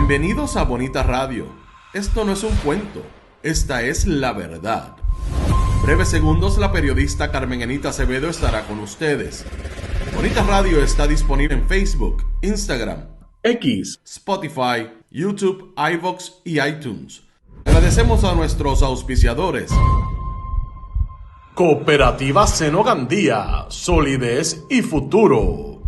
Bienvenidos a Bonita Radio. Esto no es un cuento, esta es la verdad. Breves segundos, la periodista Carmen Enita Acevedo estará con ustedes. Bonita Radio está disponible en Facebook, Instagram, X, Spotify, YouTube, iVoox y iTunes. Agradecemos a nuestros auspiciadores. Cooperativa Seno Gandía, solidez y futuro.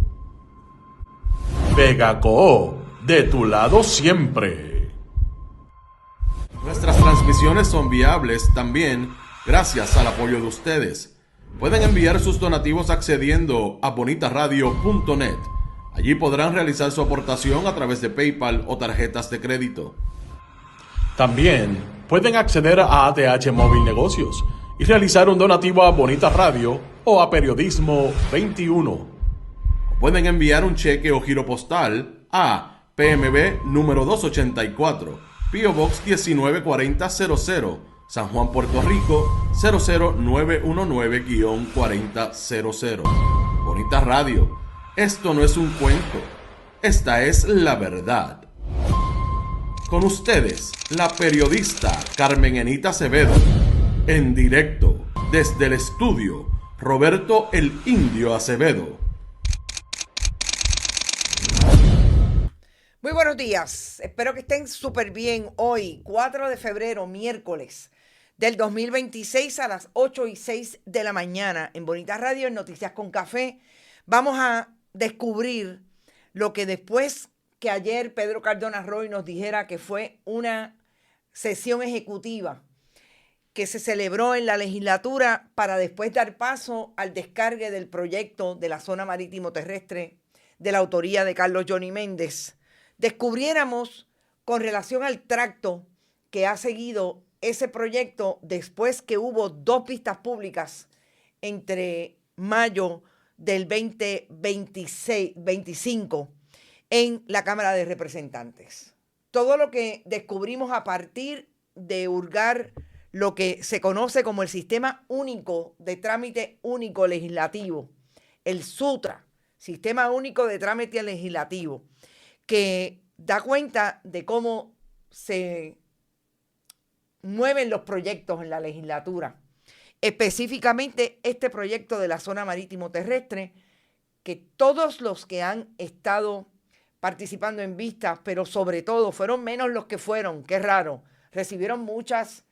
Vegaco, de tu lado siempre. Nuestras transmisiones son viables también gracias al apoyo de ustedes. Pueden enviar sus donativos accediendo a bonitaradio.net. Allí podrán realizar su aportación a través de PayPal o tarjetas de crédito. También pueden acceder a ATH Móvil Negocios y realizar un donativo a Bonita Radio o a Periodismo 21. Pueden enviar un cheque o giro postal a PMB número 284, P.O. Box 194000, San Juan, Puerto Rico 00919-4000. Bonita Radio, esto no es un cuento, esta es la verdad. Con ustedes, la periodista Carmen Enita Acevedo, en directo desde el estudio Roberto el Indio Acevedo. Muy buenos días, espero que estén súper bien hoy, 4 de febrero, miércoles del 2026 a las 8:06 de la mañana en Bonita Radio, en Noticias con Café. Vamos a descubrir lo que después que ayer Pedro Cardona Roy nos dijera que fue una sesión ejecutiva que se celebró en la legislatura para después dar paso al descargue del proyecto de la zona marítimo terrestre de la autoría de Carlos Johnny Méndez. Descubriéramos con relación al tracto que ha seguido ese proyecto después que hubo 2 vistas públicas entre mayo del 2025 en la Cámara de Representantes. Todo lo que descubrimos a partir de hurgar lo que se conoce como el Sistema Único de Trámite Único Legislativo, el SUTRA, Sistema Único de Trámite Legislativo, que da cuenta de cómo se mueven los proyectos en la legislatura. Específicamente este proyecto de la zona marítimo terrestre, que todos los que han estado participando en vistas, pero sobre todo fueron menos los que fueron, qué raro, recibieron muchas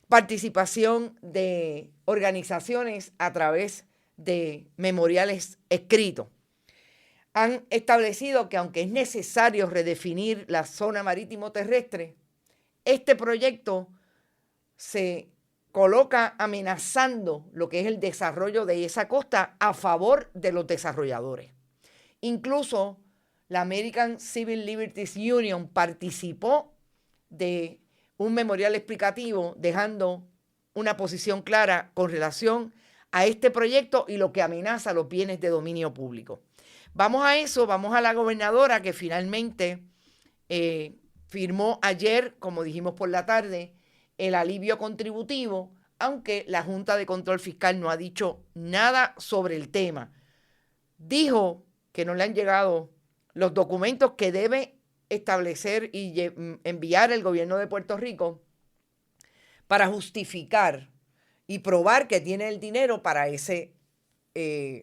participación de organizaciones a través de memoriales escritos. Han establecido que aunque es necesario redefinir la zona marítimo terrestre, este proyecto se coloca amenazando lo que es el desarrollo de esa costa a favor de los desarrolladores. Incluso la American Civil Liberties Union participó de un memorial explicativo dejando una posición clara con relación a este proyecto y lo que amenaza los bienes de dominio público. Vamos a eso, vamos a la gobernadora que finalmente firmó ayer, como dijimos por la tarde, el alivio contributivo, aunque la Junta de Control Fiscal no ha dicho nada sobre el tema. Dijo que no le han llegado los documentos que debe establecer y enviar el gobierno de Puerto Rico para justificar y probar que tiene el dinero para ese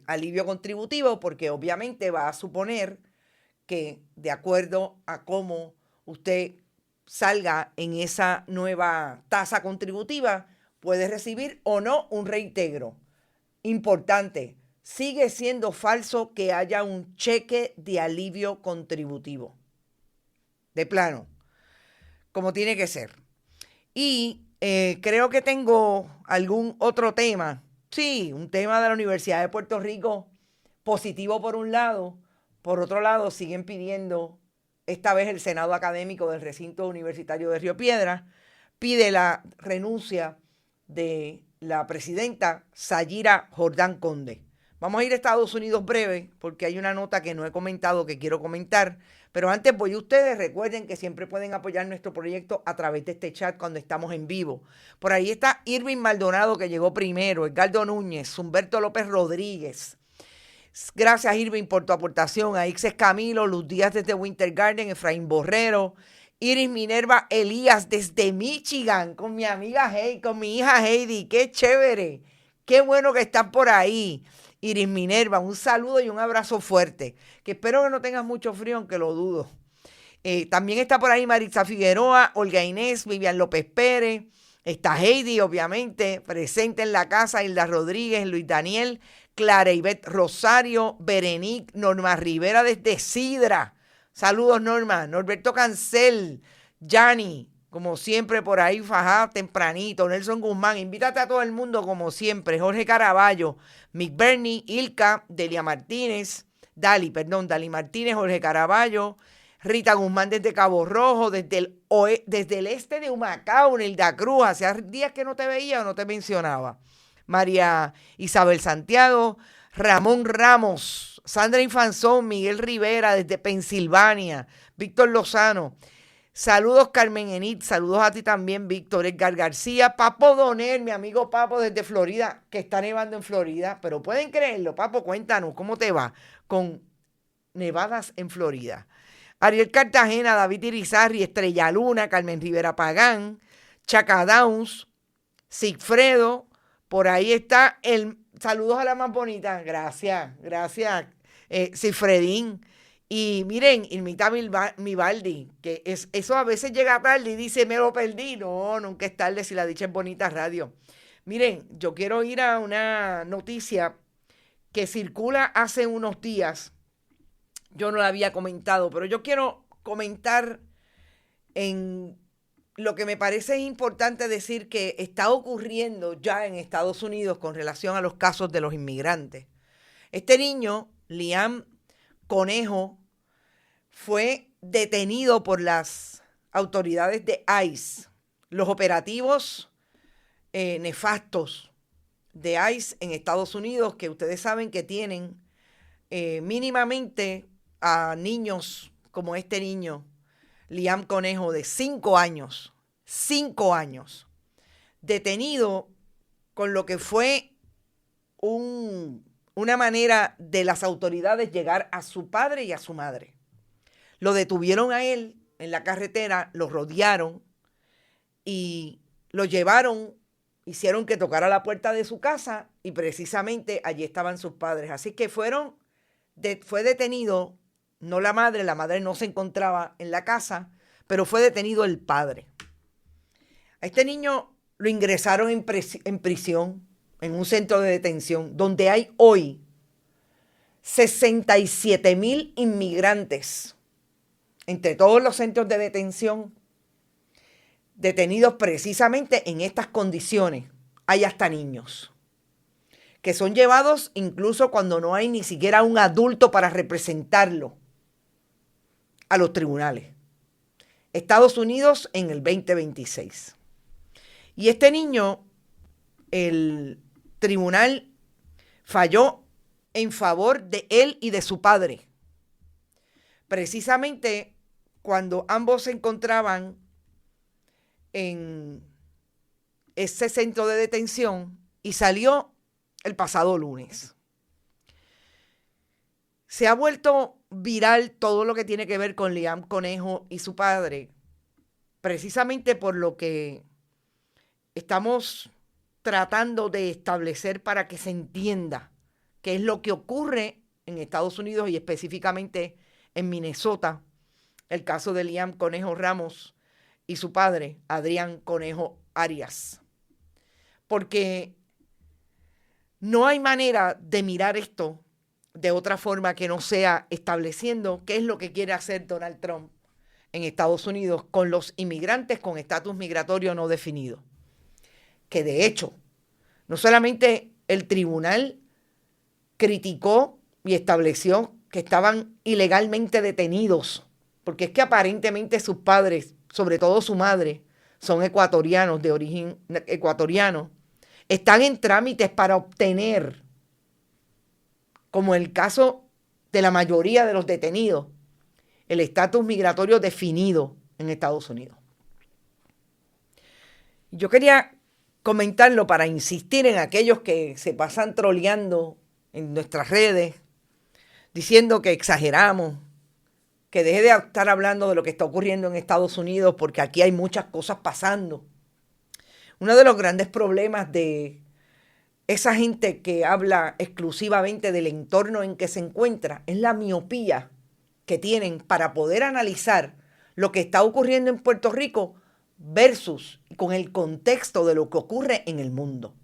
alivio contributivo, porque obviamente va a suponer que de acuerdo a cómo usted salga en esa nueva tasa contributiva, puede recibir o no un reintegro. Importante, sigue siendo falso que haya un cheque de alivio contributivo. De plano, como tiene que ser. Y creo que tengo algún otro tema. Sí, un tema de la Universidad de Puerto Rico, positivo por un lado. Por otro lado, siguen pidiendo, esta vez el Senado Académico del Recinto Universitario de Río Piedras, pide la renuncia de la presidenta Sayira Jordán Conde. Vamos a ir a Estados Unidos breve, porque hay una nota que no he comentado que quiero comentar. Pero antes voy a ustedes, recuerden que siempre pueden apoyar nuestro proyecto a través de este chat cuando estamos en vivo. Por ahí está Irving Maldonado, que llegó primero, Edgardo Núñez, Humberto López Rodríguez, Gracias, Irving, por tu aportación. A Ixes Camilo, Luz Díaz desde Winter Garden, Efraín Borrero, Iris Minerva Elías desde Michigan, con mi amiga Heidi, con mi hija Heidi. ¡Qué chévere! ¡Qué bueno que están por ahí! Iris Minerva, un saludo y un abrazo fuerte. Que espero que no tengas mucho frío, aunque lo dudo. También está por ahí Maritza Figueroa, Olga Inés, Vivian López Pérez. Está Heidi, obviamente, presente en la casa, Hilda Rodríguez, Luis Daniel, Clara Ivette Rosario, Berenice, Norma Rivera desde Sidra. Saludos, Norma. Norberto Cancel, Yanni, como siempre por ahí fajá tempranito. Nelson Guzmán, invítate a todo el mundo como siempre. Jorge Caraballo, Mick Bernie, Ilka, Delia Martínez, Dali Martínez, Jorge Caraballo, Rita Guzmán desde Cabo Rojo, desde el este de Humacao, Nilda Cruz. Hacía días que no te veía o no te mencionaba. María Isabel Santiago, Ramón Ramos, Sandra Infanzón, Miguel Rivera desde Pensilvania, Víctor Lozano. Saludos, Carmen Enid. Saludos a ti también, Víctor. Edgar García, Papo Donel, mi amigo Papo desde Florida, que está nevando en Florida. Pero pueden creerlo, Papo, cuéntanos, ¿cómo te va con nevadas en Florida? Ariel Cartagena, David Irizarry, Estrella Luna, Carmen Rivera Pagán, Chaca Downs, Sigfredo. Por ahí está saludos a la más bonita. Gracias, Sigfredín. Y miren, Irmita Mivaldi, que eso a veces llega tarde y dice, me lo perdí. No, nunca es tarde si la dicha es bonita radio. Miren, yo quiero ir a una noticia que circula hace unos días. Yo no la había comentado, pero yo quiero comentar en lo que me parece importante decir que está ocurriendo ya en Estados Unidos con relación a los casos de los inmigrantes. Este niño, Liam Conejo, fue detenido por las autoridades de ICE. Los operativos nefastos de ICE en Estados Unidos, que ustedes saben que tienen mínimamente a niños como este niño, Liam Conejo, de 5 años, detenido con lo que fue una manera de las autoridades llegar a su padre y a su madre. Lo detuvieron a él en la carretera, lo rodearon y lo llevaron, hicieron que tocara la puerta de su casa y precisamente allí estaban sus padres. Así que fue detenido, no la madre no se encontraba en la casa, pero fue detenido el padre. A este niño lo ingresaron en prisión, en un centro de detención, donde hay hoy 67,000 inmigrantes entre todos los centros de detención, detenidos precisamente en estas condiciones. Hay hasta niños que son llevados incluso cuando no hay ni siquiera un adulto para representarlo a los tribunales. Estados Unidos en el 2026. Y este niño, el tribunal falló en favor de él y de su padre. Precisamente cuando ambos se encontraban en ese centro de detención y salió el pasado lunes. Se ha vuelto viral todo lo que tiene que ver con Liam Conejo y su padre, precisamente por lo que estamos tratando de establecer para que se entienda qué es lo que ocurre en Estados Unidos y específicamente en Minnesota, el caso de Liam Conejo Ramos y su padre, Adrián Conejo Arias. Porque no hay manera de mirar esto de otra forma que no sea estableciendo qué es lo que quiere hacer Donald Trump en Estados Unidos con los inmigrantes con estatus migratorio no definido. Que de hecho, no solamente el tribunal criticó y estableció que estaban ilegalmente detenidos, porque es que aparentemente sus padres, sobre todo su madre, son ecuatorianos, de origen ecuatoriano, están en trámites para obtener, como el caso de la mayoría de los detenidos, el estatus migratorio definido en Estados Unidos. Yo quería comentarlo para insistir en aquellos que se pasan troleando en nuestras redes diciendo que exageramos, que deje de estar hablando de lo que está ocurriendo en Estados Unidos porque aquí hay muchas cosas pasando. Uno de los grandes problemas de esa gente que habla exclusivamente del entorno en que se encuentra es la miopía que tienen para poder analizar lo que está ocurriendo en Puerto Rico versus con el contexto de lo que ocurre en el mundo.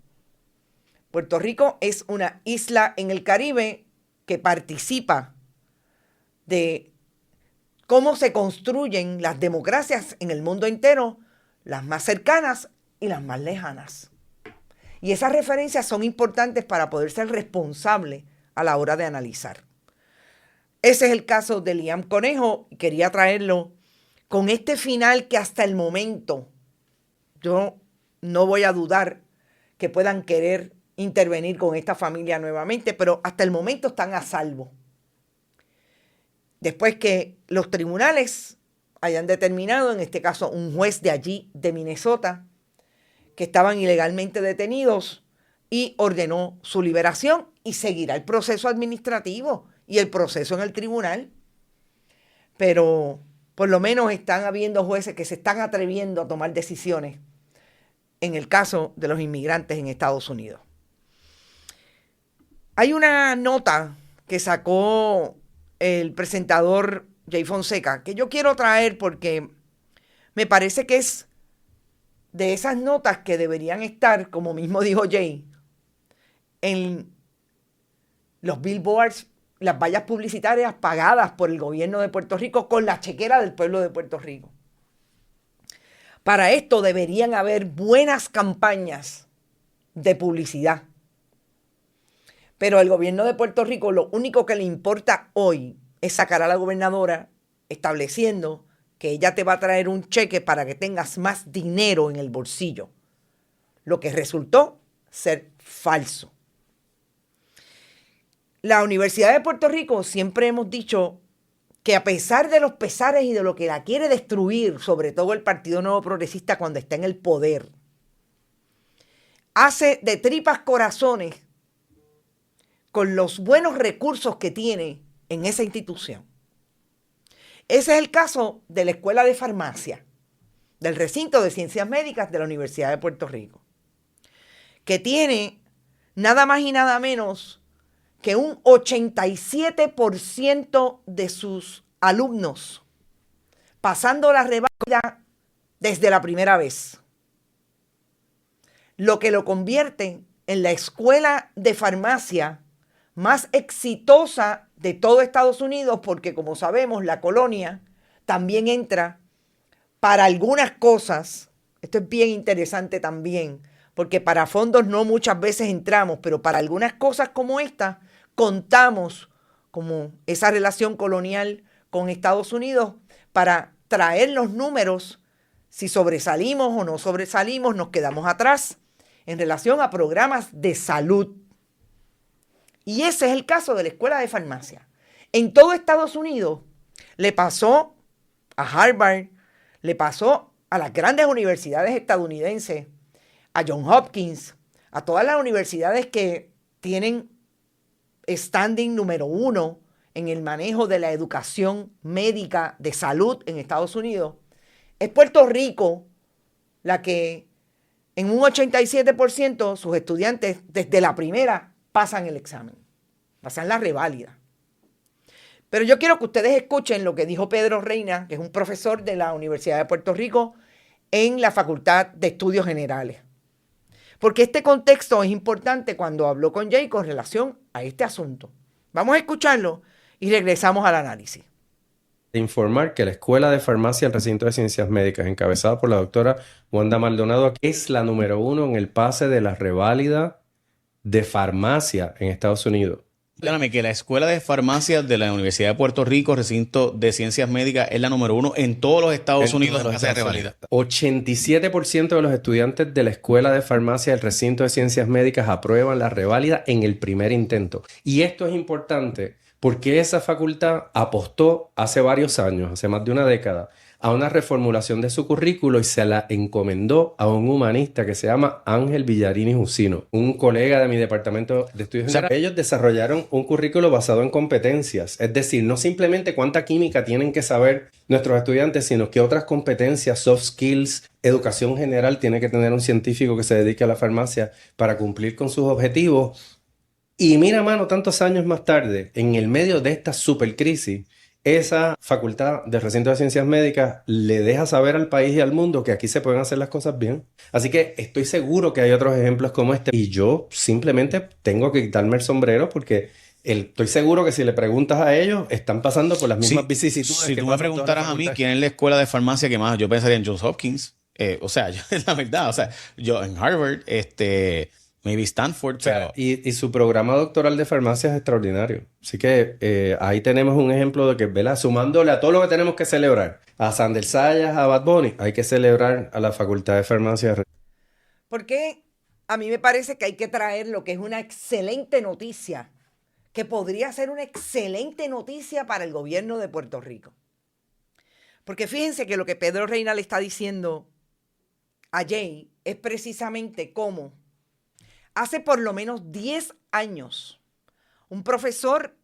Puerto Rico es una isla en el Caribe que participa de cómo se construyen las democracias en el mundo entero, las más cercanas y las más lejanas. Y esas referencias son importantes para poder ser responsable a la hora de analizar. Ese es el caso de Liam Conejo y quería traerlo con este final que hasta el momento yo no voy a dudar que puedan querer intervenir con esta familia nuevamente, pero hasta el momento están a salvo. Después que los tribunales hayan determinado, en este caso un juez de allí, de Minnesota, que estaban ilegalmente detenidos y ordenó su liberación y seguirá el proceso administrativo y el proceso en el tribunal. Pero por lo menos están habiendo jueces que se están atreviendo a tomar decisiones en el caso de los inmigrantes en Estados Unidos. Hay una nota que sacó el presentador Jay Fonseca que yo quiero traer porque me parece que es de esas notas que deberían estar, como mismo dijo Jay, en los billboards, las vallas publicitarias pagadas por el gobierno de Puerto Rico con la chequera del pueblo de Puerto Rico. Para esto deberían haber buenas campañas de publicidad. Pero al gobierno de Puerto Rico lo único que le importa hoy es sacar a la gobernadora estableciendo que ella te va a traer un cheque para que tengas más dinero en el bolsillo, lo que resultó ser falso. La Universidad de Puerto Rico siempre hemos dicho que a pesar de los pesares y de lo que la quiere destruir, sobre todo el Partido Nuevo Progresista cuando está en el poder, hace de tripas corazones con los buenos recursos que tiene en esa institución. Ese es el caso de la Escuela de Farmacia, del recinto de Ciencias Médicas de la Universidad de Puerto Rico, que tiene nada más y nada menos que un 87% de sus alumnos pasando la reválida desde la primera vez, lo que lo convierte en la escuela de farmacia más exitosa de todo Estados Unidos, porque como sabemos, la colonia también entra para algunas cosas. Esto es bien interesante también, porque para fondos no muchas veces entramos, pero para algunas cosas como esta, contamos como esa relación colonial con Estados Unidos para traer los números, si sobresalimos o no sobresalimos, nos quedamos atrás en relación a programas de salud. Y ese es el caso de la Escuela de Farmacia. En todo Estados Unidos le pasó a Harvard, le pasó a las grandes universidades estadounidenses, a Johns Hopkins, a todas las universidades que tienen standing número 1 en el manejo de la educación médica de salud en Estados Unidos. Es Puerto Rico la que en un 87% sus estudiantes desde la primera pasan el examen, pasan la reválida. Pero yo quiero que ustedes escuchen lo que dijo Pedro Reina, que es un profesor de la Universidad de Puerto Rico en la Facultad de Estudios Generales. Porque este contexto es importante cuando habló con Jay con relación a este asunto. Vamos a escucharlo y regresamos al análisis. Informar que la Escuela de Farmacia del Recinto de Ciencias Médicas, encabezada por la doctora Wanda Maldonado, es la número 1 en el pase de la reválida de farmacia en Estados Unidos. Perdóname, que la Escuela de Farmacia de la Universidad de Puerto Rico, Recinto de Ciencias Médicas, es la número 1 en todos los Estados Unidos en fase de reválida. 87% de los estudiantes de la Escuela de Farmacia del Recinto de Ciencias Médicas aprueban la reválida en el primer intento. Y esto es importante porque esa facultad apostó hace varios años, hace más de una década, a una reformulación de su currículo y se la encomendó a un humanista que se llama Ángel Villarini Jusino, un colega de mi departamento de estudios. Ellos desarrollaron un currículo basado en competencias, es decir, no simplemente cuánta química tienen que saber nuestros estudiantes, sino que otras competencias, soft skills, educación general tiene que tener un científico que se dedique a la farmacia para cumplir con sus objetivos. Y mira, mano, tantos años más tarde, en el medio de esta supercrisis, esa facultad de recinto de ciencias médicas le deja saber al país y al mundo que aquí se pueden hacer las cosas bien. Así que estoy seguro que hay otros ejemplos como este. Y yo simplemente tengo que quitarme el sombrero porque estoy seguro que si le preguntas a ellos, están pasando por las mismas vicisitudes. Si tú me preguntaras a mí quién es la escuela de farmacia que más, yo pensaría en Johns Hopkins. O sea, la verdad, o sea, yo en Harvard, maybe Stanford. O sea, y su programa doctoral de farmacia es extraordinario. Así que ahí tenemos un ejemplo de que, ¿verdad? Sumándole a todo lo que tenemos que celebrar, a Sandel Sayas, a Bad Bunny, hay que celebrar a la Facultad de Farmacia. Porque a mí me parece que hay que traer lo que es una excelente noticia, que podría ser una excelente noticia para el gobierno de Puerto Rico. Porque fíjense que lo que Pedro Reina le está diciendo a Jay es precisamente cómo hace por lo menos 10 años, un profesor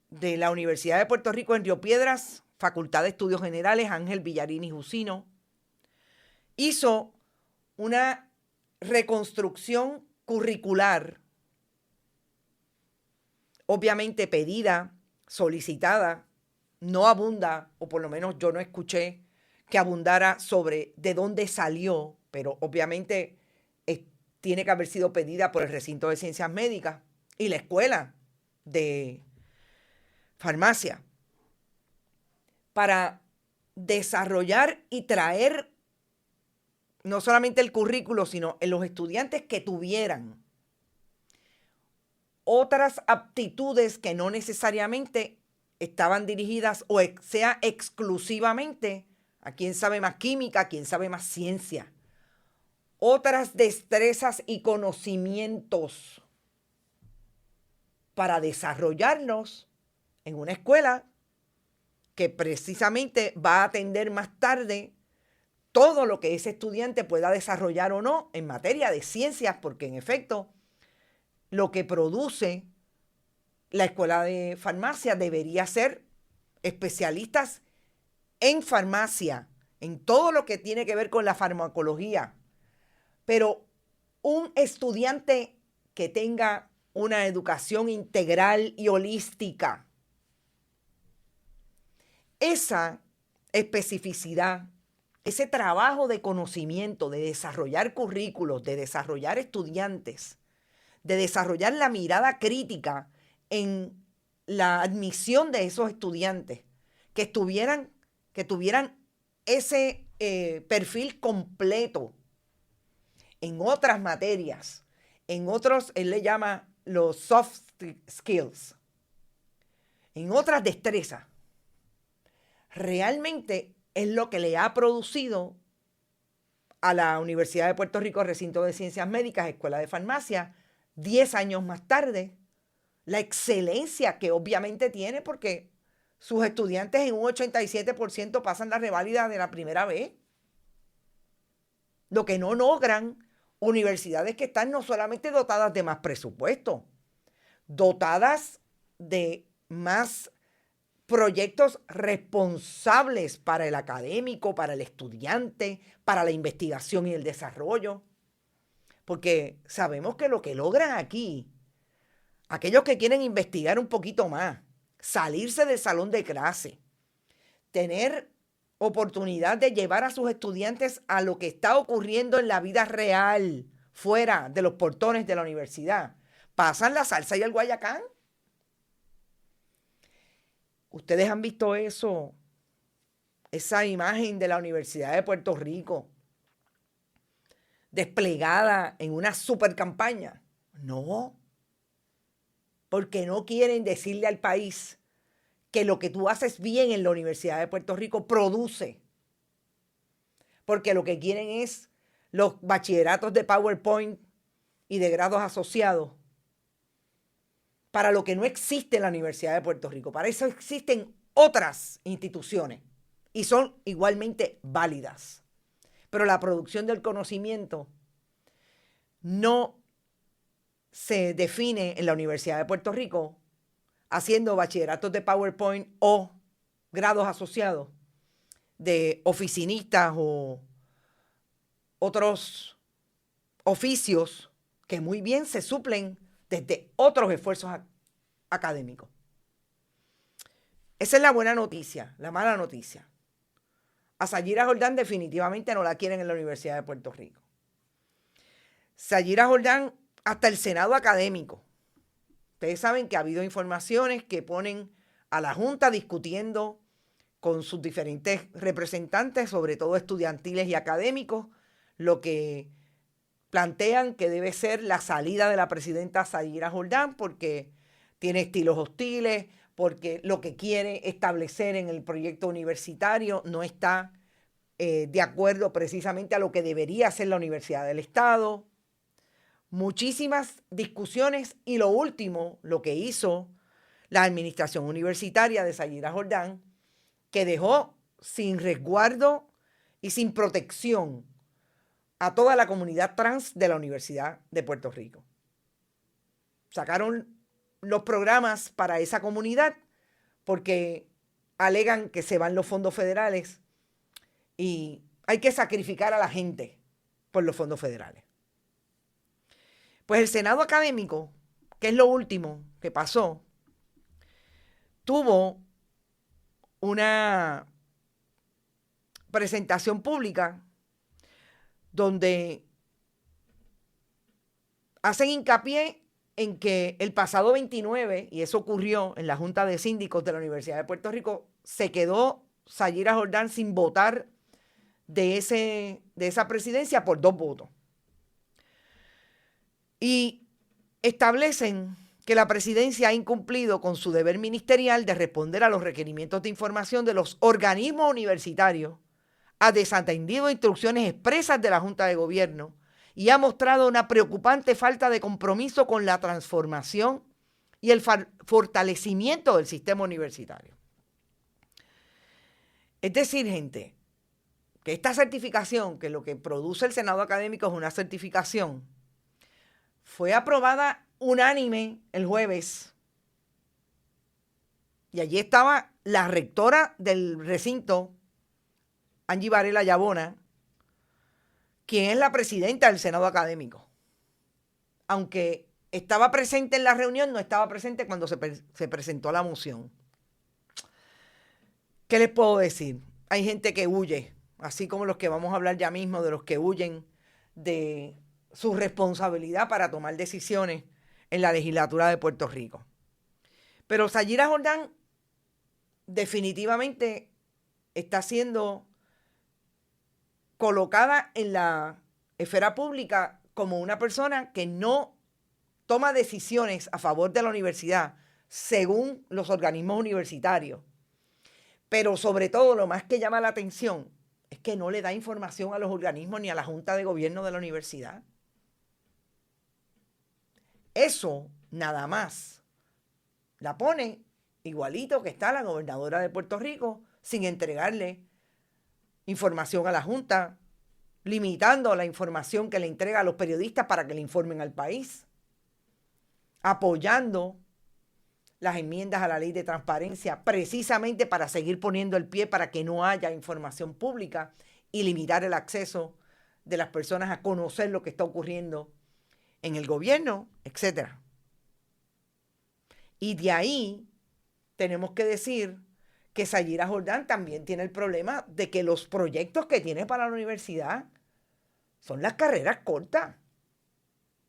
de la Universidad de Puerto Rico en Río Piedras, Facultad de Estudios Generales, Ángel Villarini Jusino, hizo una reconstrucción curricular, obviamente pedida, solicitada, no abunda, o por lo menos yo no escuché que abundara sobre de dónde salió, pero obviamente tiene que haber sido pedida por el recinto de ciencias médicas y la escuela de farmacia para desarrollar y traer no solamente el currículo, sino en los estudiantes que tuvieran otras aptitudes que no necesariamente estaban dirigidas o sea exclusivamente a quien sabe más química, a quien sabe más ciencia. Otras destrezas y conocimientos para desarrollarlos en una escuela que precisamente va a atender más tarde todo lo que ese estudiante pueda desarrollar o no en materia de ciencias, porque en efecto lo que produce la escuela de farmacia debería ser especialistas en farmacia, en todo lo que tiene que ver con la farmacología. Pero un estudiante que tenga una educación integral y holística, esa especificidad, ese trabajo de conocimiento, de desarrollar currículos, de desarrollar estudiantes, de desarrollar la mirada crítica en la admisión de esos estudiantes, que tuvieran ese perfil completo en otras materias, en otros, él le llama los soft skills, en otras destrezas, realmente es lo que le ha producido a la Universidad de Puerto Rico, Recinto de Ciencias Médicas, Escuela de Farmacia, 10 años más tarde, la excelencia que obviamente tiene porque sus estudiantes en un 87% pasan la reválida de la primera vez. Lo que no logran universidades que están no solamente dotadas de más presupuesto, dotadas de más proyectos responsables para el académico, para el estudiante, para la investigación y el desarrollo. Porque sabemos que lo que logran aquí, aquellos que quieren investigar un poquito más, salirse del salón de clase, tener oportunidad de llevar a sus estudiantes a lo que está ocurriendo en la vida real, fuera de los portones de la universidad, pasan la salsa y el guayacán. Ustedes han visto eso, esa imagen de la Universidad de Puerto Rico desplegada en una super campaña. No, porque no quieren decirle al país que lo que tú haces bien en la Universidad de Puerto Rico produce. Porque lo que quieren es los bachilleratos de PowerPoint y de grados asociados. Para lo que no existe en la Universidad de Puerto Rico. Para eso existen otras instituciones y son igualmente válidas. Pero la producción del conocimiento no se define en la Universidad de Puerto Rico haciendo bachilleratos de PowerPoint o grados asociados de oficinistas o otros oficios que muy bien se suplen desde otros esfuerzos académicos. Esa es la buena noticia. La mala noticia: a Sayira Jordán definitivamente no la quieren en la Universidad de Puerto Rico. Sayira Jordán, hasta el Senado académico. Ustedes saben que ha habido informaciones que ponen a la Junta discutiendo con sus diferentes representantes, sobre todo estudiantiles y académicos, lo que plantean que debe ser la salida de la presidenta Sayira Jordán porque tiene estilos hostiles, porque lo que quiere establecer en el proyecto universitario no está de acuerdo precisamente a lo que debería ser la Universidad del Estado. Muchísimas discusiones, y lo último, lo que hizo la administración universitaria de Sayira Jordán, que dejó sin resguardo y sin protección a toda la comunidad trans de la Universidad de Puerto Rico. Sacaron los programas para esa comunidad porque alegan que se van los fondos federales y hay que sacrificar a la gente por los fondos federales. Pues el Senado académico, que es lo último que pasó, tuvo una presentación pública donde hacen hincapié en que el pasado 29, y eso ocurrió en la Junta de Síndicos de la Universidad de Puerto Rico, se quedó Sayira Jordán sin votar de esa presidencia por 2 votos. Y establecen que la presidencia ha incumplido con su deber ministerial de responder a los requerimientos de información de los organismos universitarios, ha desatendido instrucciones expresas de la Junta de Gobierno y ha mostrado una preocupante falta de compromiso con la transformación y el fortalecimiento del sistema universitario. Es decir, gente, que esta certificación, que lo que produce el Senado académico es una certificación, fue aprobada unánime el jueves. Y allí estaba la rectora del recinto, Angie Varela Yabona, quien es la presidenta del Senado académico. Aunque estaba presente en la reunión, no estaba presente cuando se presentó la moción. ¿Qué les puedo decir? Hay gente que huye, así como los que vamos a hablar ya mismo, de los que huyen de su responsabilidad para tomar decisiones en la legislatura de Puerto Rico. Pero Sayira Jordán definitivamente está siendo colocada en la esfera pública como una persona que no toma decisiones a favor de la universidad según los organismos universitarios. Pero sobre todo, lo más que llama la atención es que no le da información a los organismos ni a la Junta de Gobierno de la universidad. Eso nada más la pone igualito que está la gobernadora de Puerto Rico, sin entregarle información a la Junta, limitando la información que le entrega a los periodistas para que le informen al país, apoyando las enmiendas a la ley de transparencia precisamente para seguir poniendo el pie para que no haya información pública y limitar el acceso de las personas a conocer lo que está ocurriendo en el gobierno, etc. Y de ahí tenemos que decir que Sayira Jordán también tiene el problema de que los proyectos que tiene para la universidad son las carreras cortas.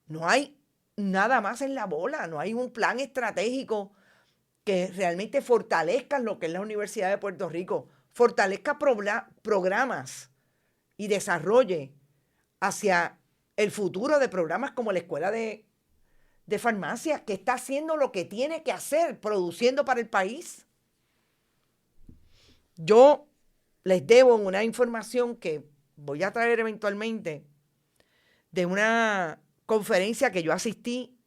No hay nada más en la bola, no hay un plan estratégico que realmente fortalezca lo que es la Universidad de Puerto Rico, fortalezca programas y desarrolle hacia el futuro de programas como la Escuela de Farmacia, que está haciendo lo que tiene que hacer, produciendo para el país. Yo les debo una información que voy a traer eventualmente de una conferencia que yo asistí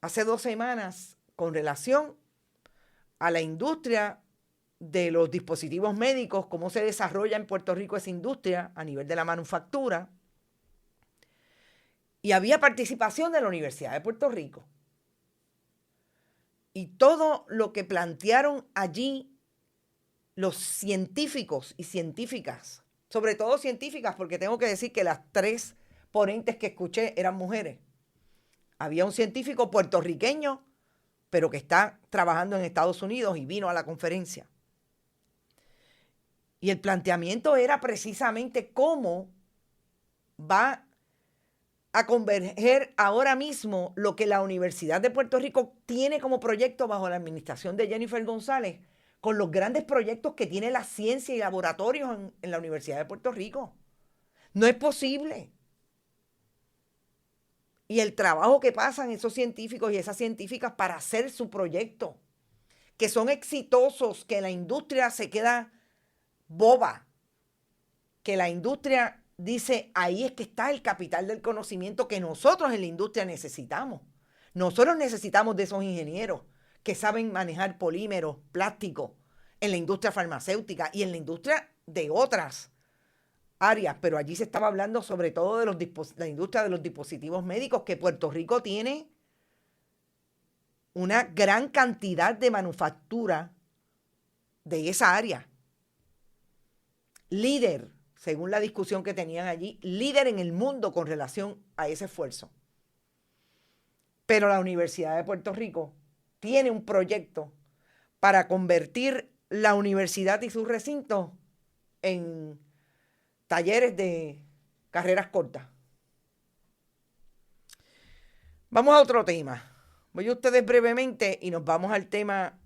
hace 2 semanas con relación a la industria de los dispositivos médicos, cómo se desarrolla en Puerto Rico esa industria a nivel de la manufactura. Y había participación de la Universidad de Puerto Rico. Y todo lo que plantearon allí los científicos y científicas, sobre todo científicas, porque tengo que decir que las 3 ponentes que escuché eran mujeres. Había un científico puertorriqueño, pero que está trabajando en Estados Unidos y vino a la conferencia. Y el planteamiento era precisamente cómo va a converger ahora mismo lo que la Universidad de Puerto Rico tiene como proyecto bajo la administración de Jennifer González con los grandes proyectos que tiene la ciencia y laboratorios en la Universidad de Puerto Rico. No es posible. Y el trabajo que pasan esos científicos y esas científicas para hacer su proyecto, que son exitosos, que la industria se queda boba, que la industria dice, ahí es que está el capital del conocimiento que nosotros en la industria necesitamos. Nosotros necesitamos de esos ingenieros que saben manejar polímeros, plásticos, en la industria farmacéutica y en la industria de otras áreas, pero allí se estaba hablando sobre todo de la industria de los dispositivos médicos, que Puerto Rico tiene una gran cantidad de manufactura de esa área. Líder, según la discusión que tenían allí, líder en el mundo con relación a ese esfuerzo. Pero la Universidad de Puerto Rico tiene un proyecto para convertir la universidad y sus recintos en talleres de carreras cortas. Vamos a otro tema. Voy a ustedes brevemente y nos vamos al tema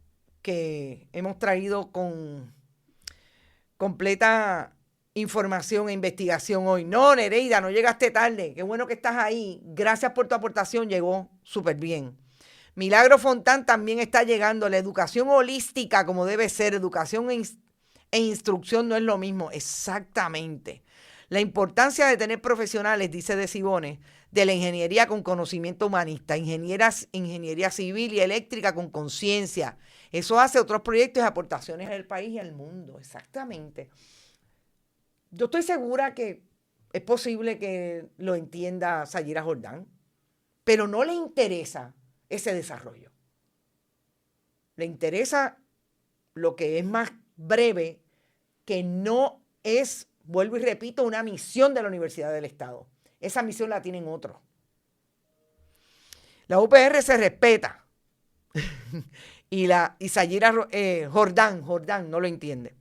que hemos traído con completa información e investigación hoy. No, Nereida, no llegaste tarde. Qué bueno que estás ahí. Gracias por tu aportación. Llegó súper bien. Milagro Fontán también está llegando. La educación holística como debe ser. Educación e instrucción no es lo mismo. Exactamente. La importancia de tener profesionales, dice De Sibone, de la ingeniería con conocimiento humanista, ingeniería civil y eléctrica con conciencia. Eso hace otros proyectos y aportaciones al país y al mundo. Exactamente. Yo estoy segura que es posible que lo entienda Sayira Jordán, pero no le interesa ese desarrollo. Le interesa lo que es más breve, que no es, vuelvo y repito, una misión de la Universidad del Estado. Esa misión la tienen otros. La UPR se respeta y Sayira Jordán no lo entiende.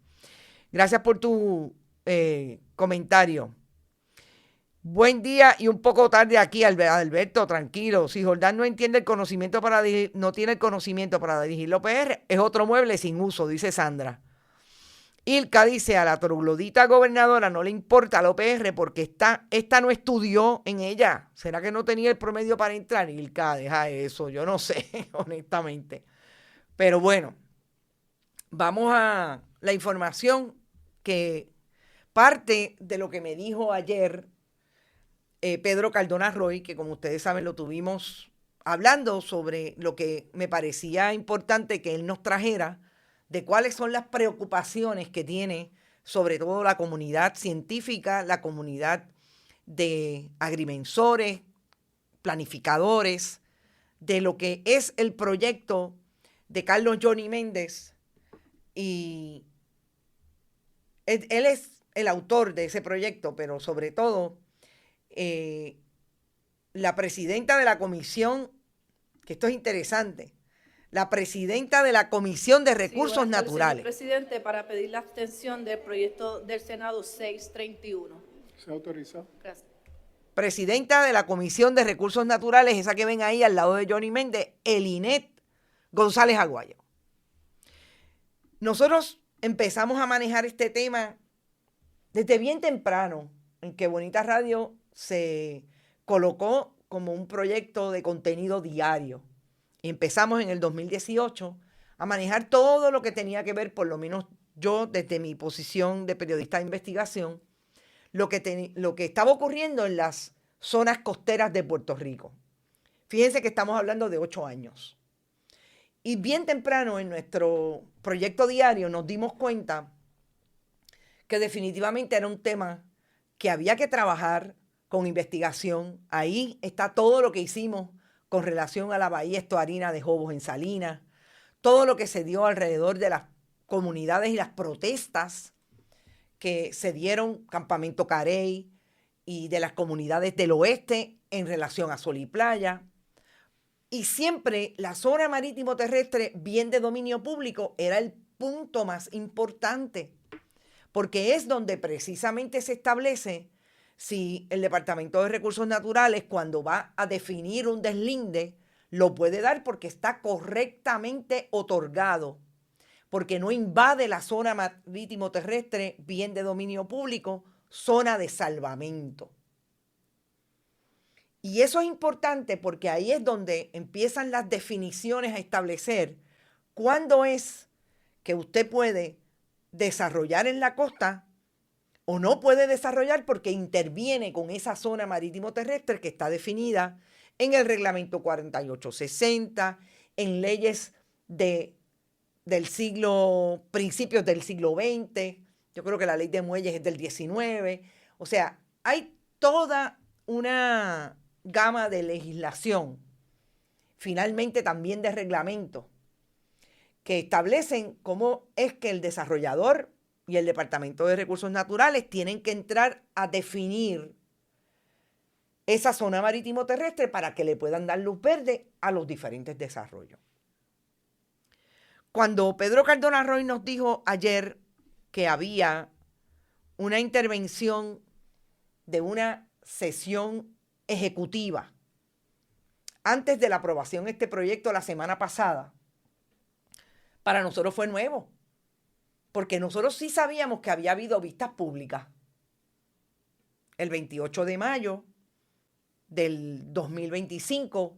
Gracias por tu comentario. Buen día y un poco tarde aquí, Alberto, tranquilo. Si Jordán no entiende el conocimiento no tiene el conocimiento para dirigir la UPR, es otro mueble sin uso, dice Sandra. Ilka dice, a la troglodita gobernadora no le importa la UPR porque esta no estudió en ella. ¿Será que no tenía el promedio para entrar? Ilka, deja eso, yo no sé, honestamente. Pero bueno, vamos a la información que parte de lo que me dijo ayer Pedro Cardona Roy, que como ustedes saben lo tuvimos hablando sobre lo que me parecía importante que él nos trajera, de cuáles son las preocupaciones que tiene sobre todo la comunidad científica, la comunidad de agrimensores, planificadores, de lo que es el proyecto de Carlos Johnny Méndez. Y él es el autor de ese proyecto, pero sobre todo la presidenta de la comisión, que esto es interesante, la presidenta de la Comisión de Recursos Naturales. Señor presidente, para pedir la abstención del proyecto del Senado 631. Se autorizó. Gracias. Presidenta de la Comisión de Recursos Naturales, esa que ven ahí al lado de Johnny Méndez, Elinet González Aguayo. Nosotros empezamos a manejar este tema desde bien temprano, en que Bonita Radio se colocó como un proyecto de contenido diario. Y empezamos en el 2018 a manejar todo lo que tenía que ver, por lo menos yo desde mi posición de periodista de investigación, lo que estaba ocurriendo en las zonas costeras de Puerto Rico. Fíjense que estamos hablando de 8 años. Y bien temprano en nuestro proyecto diario nos dimos cuenta que definitivamente era un tema que había que trabajar con investigación. Ahí está todo lo que hicimos con relación a la bahía estuarina de Jobos en Salinas, todo lo que se dio alrededor de las comunidades y las protestas que se dieron, Campamento Carey y de las comunidades del oeste en relación a Sol y Playa. Y siempre la zona marítimo terrestre, bien de dominio público, era el punto más importante, porque es donde precisamente se establece si el Departamento de Recursos Naturales, cuando va a definir un deslinde, lo puede dar porque está correctamente otorgado, porque no invade la zona marítimo terrestre, bien de dominio público, zona de salvamento. Y eso es importante porque ahí es donde empiezan las definiciones a establecer cuándo es que usted puede desarrollar en la costa o no puede desarrollar porque interviene con esa zona marítimo terrestre que está definida en el reglamento 4860, en leyes del siglo, principios del siglo XX, yo creo que la ley de muelles es del 19, o sea, hay toda una gama de legislación, finalmente también de reglamentos, que establecen cómo es que el desarrollador y el Departamento de Recursos Naturales tienen que entrar a definir esa zona marítimo terrestre para que le puedan dar luz verde a los diferentes desarrollos. Cuando Pedro Cardona Roy nos dijo ayer que había una intervención de una sesión ejecutiva antes de la aprobación de este proyecto la semana pasada, para nosotros fue nuevo, porque nosotros sí sabíamos que había habido vistas públicas. El 28 de mayo del 2025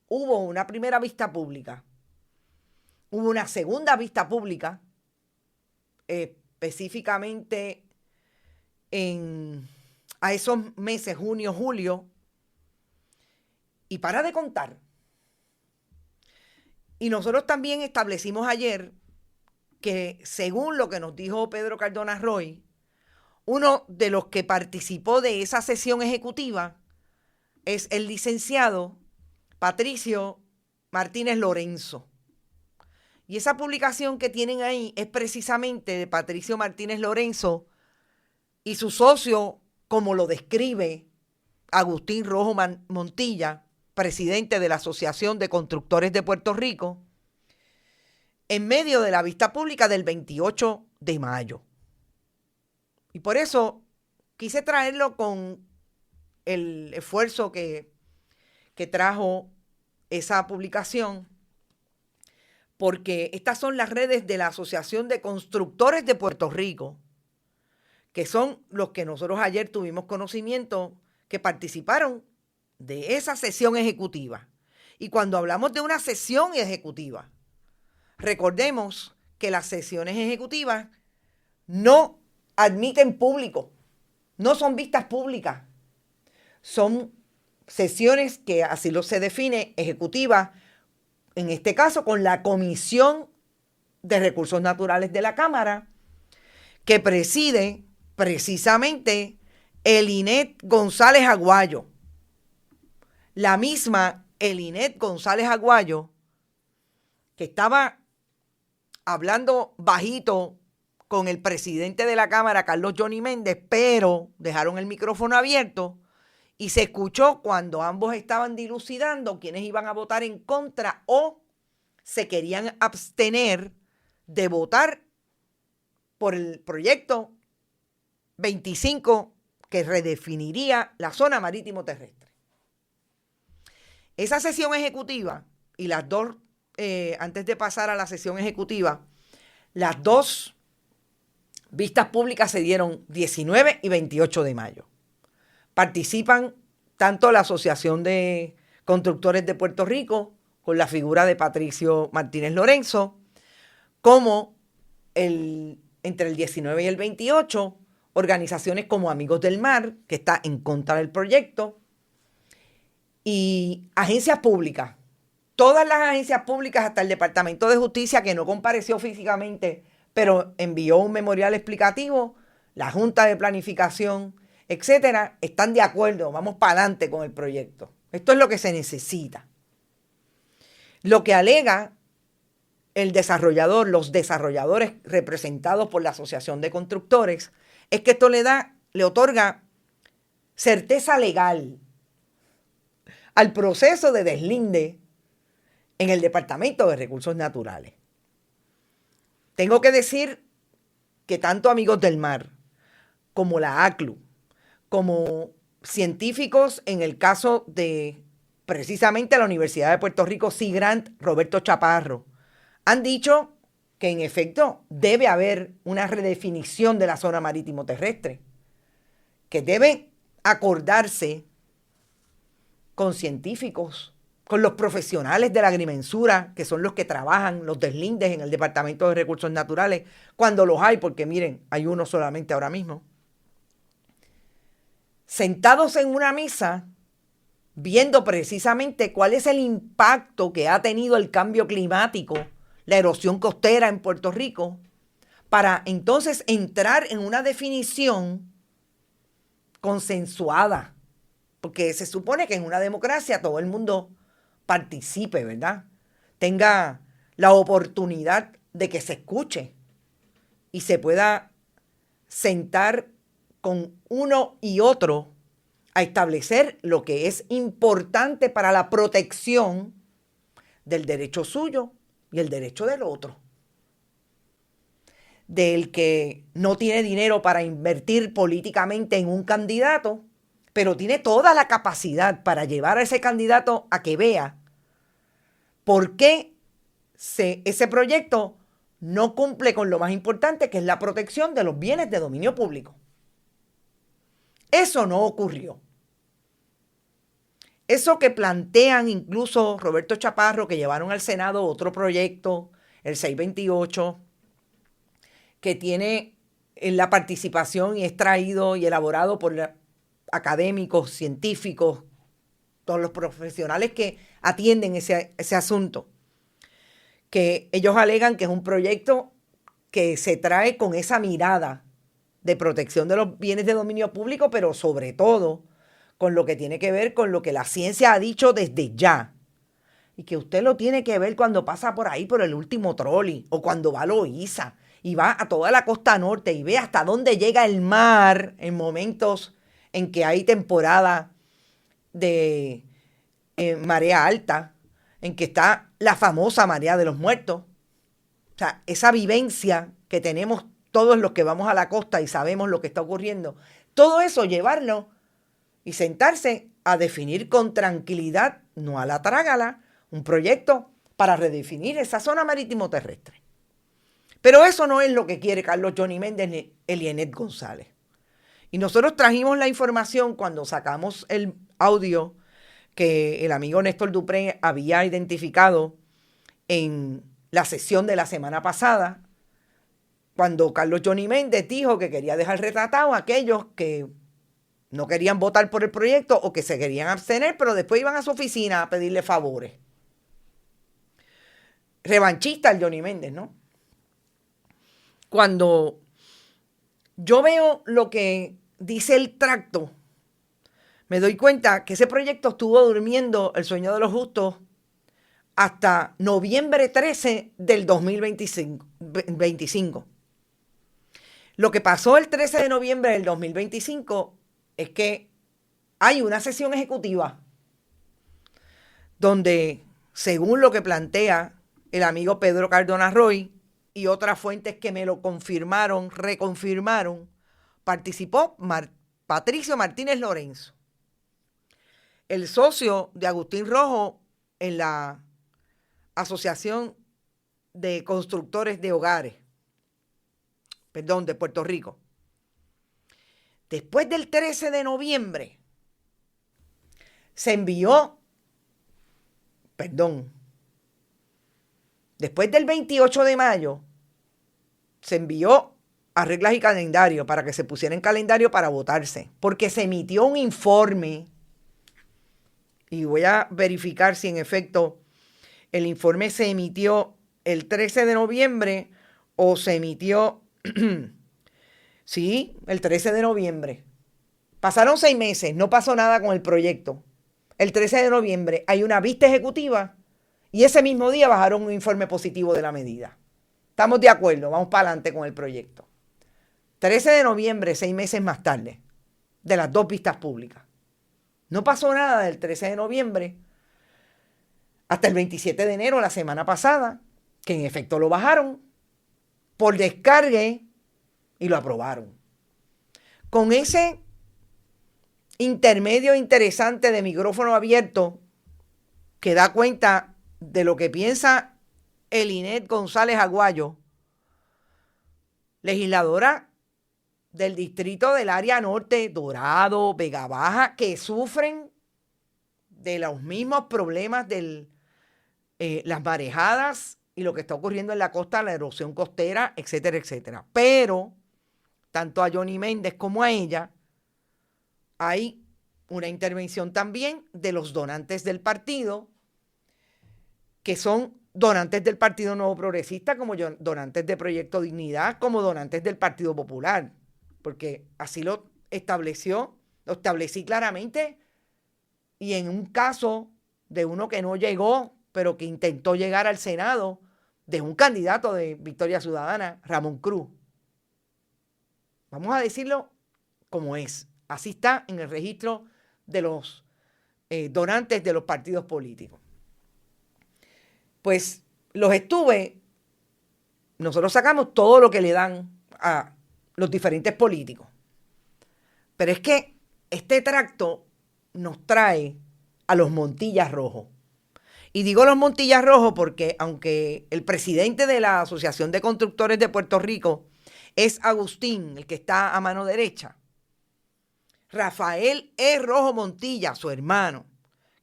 hubo una primera vista pública. Hubo una segunda vista pública, específicamente a esos meses, junio, julio, y para de contar. Y nosotros también establecimos ayer que, según lo que nos dijo Pedro Cardona Roy, uno de los que participó de esa sesión ejecutiva es el licenciado Patricio Martínez Lorenzo. Y esa publicación que tienen ahí es precisamente de Patricio Martínez Lorenzo y su socio, como lo describe Agustín Rojo Montilla, presidente de la Asociación de Constructores de Puerto Rico, en medio de la vista pública del 28 de mayo. Y por eso quise traerlo con el esfuerzo que trajo esa publicación, porque estas son las redes de la Asociación de Constructores de Puerto Rico, que son los que nosotros ayer tuvimos conocimiento que participaron de esa sesión ejecutiva. Y cuando hablamos de una sesión ejecutiva, recordemos que las sesiones ejecutivas no admiten público, no son vistas públicas, son sesiones que así lo se define, ejecutivas, en este caso con la Comisión de Recursos Naturales de la Cámara, que preside precisamente Elinet González Aguayo. La misma Elinet González Aguayo, que estaba hablando bajito con el presidente de la Cámara, Carlos Johnny Méndez, pero dejaron el micrófono abierto y se escuchó cuando ambos estaban dilucidando quiénes iban a votar en contra o se querían abstener de votar por el proyecto 25 que redefiniría la zona marítimo terrestre. Esa sesión ejecutiva y las dos, antes de pasar a la sesión ejecutiva, las dos vistas públicas se dieron 19 y 28 de mayo. Participan tanto la Asociación de Constructores de Puerto Rico, con la figura de Patricio Martínez Lorenzo, como entre el 19 y el 28, organizaciones como Amigos del Mar, que está en contra del proyecto, y agencias públicas, todas las agencias públicas, hasta el Departamento de Justicia, que no compareció físicamente, pero envió un memorial explicativo, la Junta de Planificación, etcétera, están de acuerdo, vamos para adelante con el proyecto. Esto es lo que se necesita. Lo que alega el desarrollador, los desarrolladores representados por la Asociación de Constructores, es que esto le otorga certeza legal al proceso de deslinde en el Departamento de Recursos Naturales. Tengo que decir que tanto Amigos del Mar como la ACLU, como científicos en el caso de precisamente la Universidad de Puerto Rico, Sea Grant, Roberto Chaparro, han dicho que en efecto debe haber una redefinición de la zona marítimo terrestre, que debe acordarse con científicos, con los profesionales de la agrimensura, que son los que trabajan los deslindes en el Departamento de Recursos Naturales, cuando los hay, porque miren, hay uno solamente ahora mismo. Sentados en una mesa, viendo precisamente cuál es el impacto que ha tenido el cambio climático, la erosión costera en Puerto Rico, para entonces entrar en una definición consensuada, porque se supone que en una democracia todo el mundo participe, ¿verdad? Tenga la oportunidad de que se escuche y se pueda sentar con uno y otro a establecer lo que es importante para la protección del derecho suyo y el derecho del otro. Del que no tiene dinero para invertir políticamente en un candidato, pero tiene toda la capacidad para llevar a ese candidato a que vea por qué ese proyecto no cumple con lo más importante, que es la protección de los bienes de dominio público. Eso no ocurrió. Eso que plantean incluso Roberto Chaparro, que llevaron al Senado otro proyecto, el 628, que tiene la participación y es traído y elaborado por académicos, científicos, todos los profesionales que atienden ese asunto, que ellos alegan que es un proyecto que se trae con esa mirada de protección de los bienes de dominio público, pero sobre todo con lo que tiene que ver con lo que la ciencia ha dicho desde ya. Y que usted lo tiene que ver cuando pasa por ahí por el último trolley o cuando va a Loíza y va a toda la costa norte y ve hasta dónde llega el mar en momentos en que hay temporada de marea alta, en que está la famosa marea de los muertos. O sea, esa vivencia que tenemos todos los que vamos a la costa y sabemos lo que está ocurriendo, todo eso llevarlo y sentarse a definir con tranquilidad, no a la trágala, un proyecto para redefinir esa zona marítimo terrestre. Pero eso no es lo que quiere Carlos Johnny Méndez ni Elienet González. Y nosotros trajimos la información cuando sacamos el audio que el amigo Néstor Dupré había identificado en la sesión de la semana pasada, cuando Carlos Johnny Méndez dijo que quería dejar retratado a aquellos que no querían votar por el proyecto o que se querían abstener, pero después iban a su oficina a pedirle favores. Revanchista el Johnny Méndez, ¿no? Cuando yo veo lo que dice el tracto, me doy cuenta que ese proyecto estuvo durmiendo el sueño de los justos hasta noviembre 13 del 2025. Lo que pasó el 13 de noviembre del 2025 es que hay una sesión ejecutiva donde, según lo que plantea el amigo Pedro Cardona Roy y otras fuentes que me lo confirmaron, reconfirmaron, participó Patricio Martínez Lorenzo, el socio de Agustín Rojo en la Asociación de Constructores de Hogares, de Puerto Rico. Después del 13 de noviembre se envió, después del 28 de mayo se envió a reglas y calendario para que se pusiera en calendario para votarse, porque se emitió un informe y voy a verificar si en efecto el informe se emitió el 13 de noviembre o se emitió, sí, el 13 de noviembre. Pasaron 6 meses, no pasó nada con el proyecto. El 13 de noviembre hay una vista ejecutiva y ese mismo día bajaron un informe positivo de la medida. Estamos de acuerdo, vamos para adelante con el proyecto. 13 de noviembre, 6 meses más tarde, de las 2 vistas públicas. No pasó nada del 13 de noviembre hasta el 27 de enero, la semana pasada, que en efecto lo bajaron por descargue y lo aprobaron. Con ese intermedio interesante de micrófono abierto que da cuenta de lo que piensa Elinet González Aguayo, legisladora del distrito del área norte, Dorado, Vega Baja, que sufren de los mismos problemas de las marejadas y lo que está ocurriendo en la costa, la erosión costera, etcétera, etcétera. Pero tanto a Johnny Méndez como a ella hay una intervención también de los donantes del partido, que son donantes del Partido Nuevo Progresista, como donantes de Proyecto Dignidad, como donantes del Partido Popular, porque así lo establecí claramente, y en un caso de uno que no llegó, pero que intentó llegar al Senado, de un candidato de Victoria Ciudadana, Ramón Cruz. Vamos a decirlo como es. Así está en el registro de los donantes de los partidos políticos. Pues nosotros sacamos todo lo que le dan a los diferentes políticos. Pero es que este tracto nos trae a los Montillas Rojos. Y digo los Montillas Rojos porque aunque el presidente de la Asociación de Constructores de Puerto Rico es Agustín, el que está a mano derecha, Rafael E. Rojo Montilla, su hermano,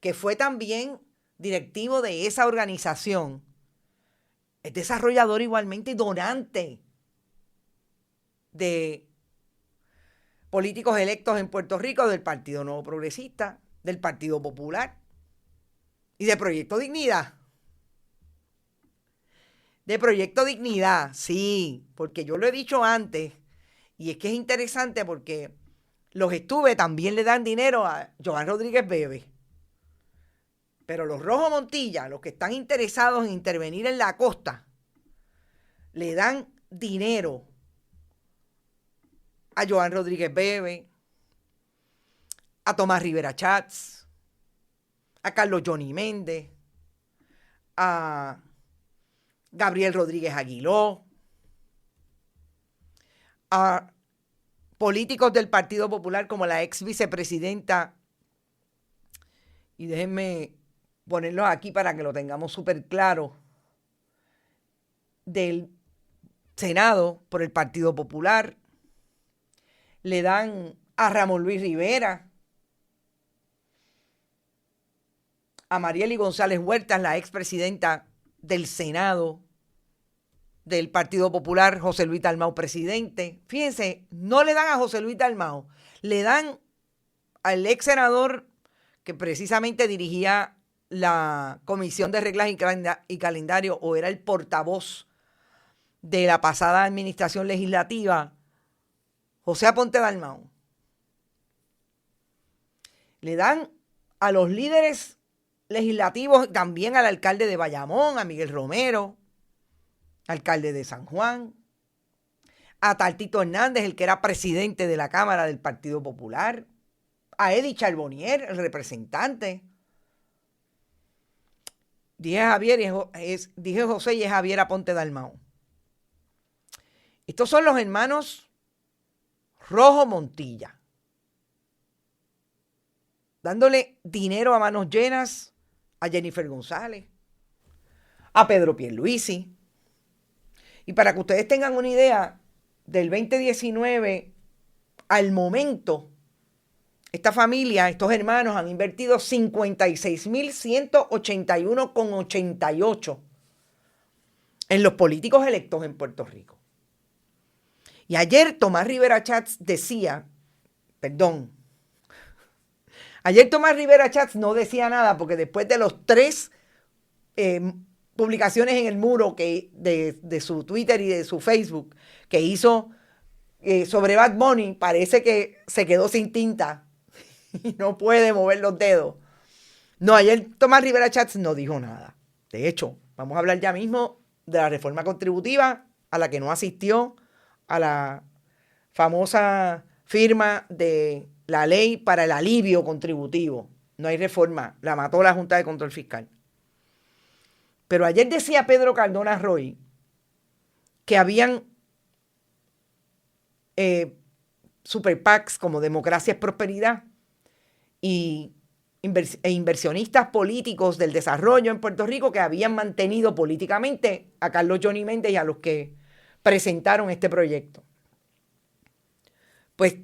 que fue también directivo de esa organización, es desarrollador igualmente y donante de políticos electos en Puerto Rico del Partido Nuevo Progresista, del Partido Popular y de Proyecto Dignidad. De Proyecto Dignidad, sí, porque yo lo he dicho antes y es que es interesante porque los Estuve también le dan dinero a Joan Rodríguez Bebe. Pero los Rojo Montilla, los que están interesados en intervenir en la costa, le dan dinero a Joan Rodríguez Bebe, a Tomás Rivera Chats, a Carlos Johnny Méndez, a Gabriel Rodríguez Aguiló, a políticos del Partido Popular como la ex vicepresidenta, y déjenme ponerlos aquí para que lo tengamos súper claro, del Senado por el Partido Popular. Le dan a Ramón Luis Rivera, a Marieli González Huertas, la expresidenta del Senado del Partido Popular, José Luis Dalmau, presidente. Fíjense, no le dan a José Luis Dalmau, le dan al ex senador que precisamente dirigía la Comisión de Reglas y Calendario, o era el portavoz de la pasada administración legislativa, José Aponte Dalmau. Le dan a los líderes legislativos, también al alcalde de Bayamón, a Miguel Romero, alcalde de San Juan, a Tartito Hernández, el que era presidente de la Cámara del Partido Popular, a Eddie Charbonnier, el representante. Dije José y es Javier Aponte Dalmau. Estos son los hermanos Rojo Montilla, dándole dinero a manos llenas a Jennifer González, a Pedro Pierluisi. Y para que ustedes tengan una idea, del 2019 al momento, esta familia, estos hermanos han invertido 56.181,88 en los políticos electos en Puerto Rico. Y ayer Tomás Rivera Chats Tomás Rivera Chats no decía nada porque después de los 3 publicaciones en el muro de su Twitter y de su Facebook que hizo sobre Bad Bunny, parece que se quedó sin tinta y no puede mover los dedos. No, ayer Tomás Rivera Chats no dijo nada. De hecho, vamos a hablar ya mismo de la reforma contributiva a la que no asistió, a la famosa firma de la ley para el alivio contributivo. No hay reforma, la mató la Junta de Control Fiscal. Pero ayer decía Pedro Cardona Roy que habían super PACs como Democracia es Prosperidad e inversionistas políticos del desarrollo en Puerto Rico que habían mantenido políticamente a Carlos Johnny Méndez y a los que presentaron este proyecto. Pues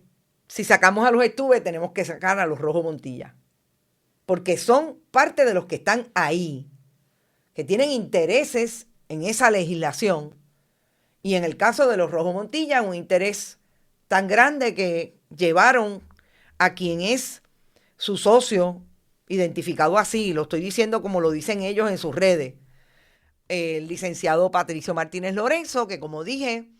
si sacamos a los Estuve, tenemos que sacar a los Rojo Montilla, porque son parte de los que están ahí, que tienen intereses en esa legislación, y en el caso de los Rojo Montilla, un interés tan grande que llevaron a quien es su socio, identificado así, lo estoy diciendo como lo dicen ellos en sus redes, el licenciado Patricio Martínez Lorenzo, que como dije,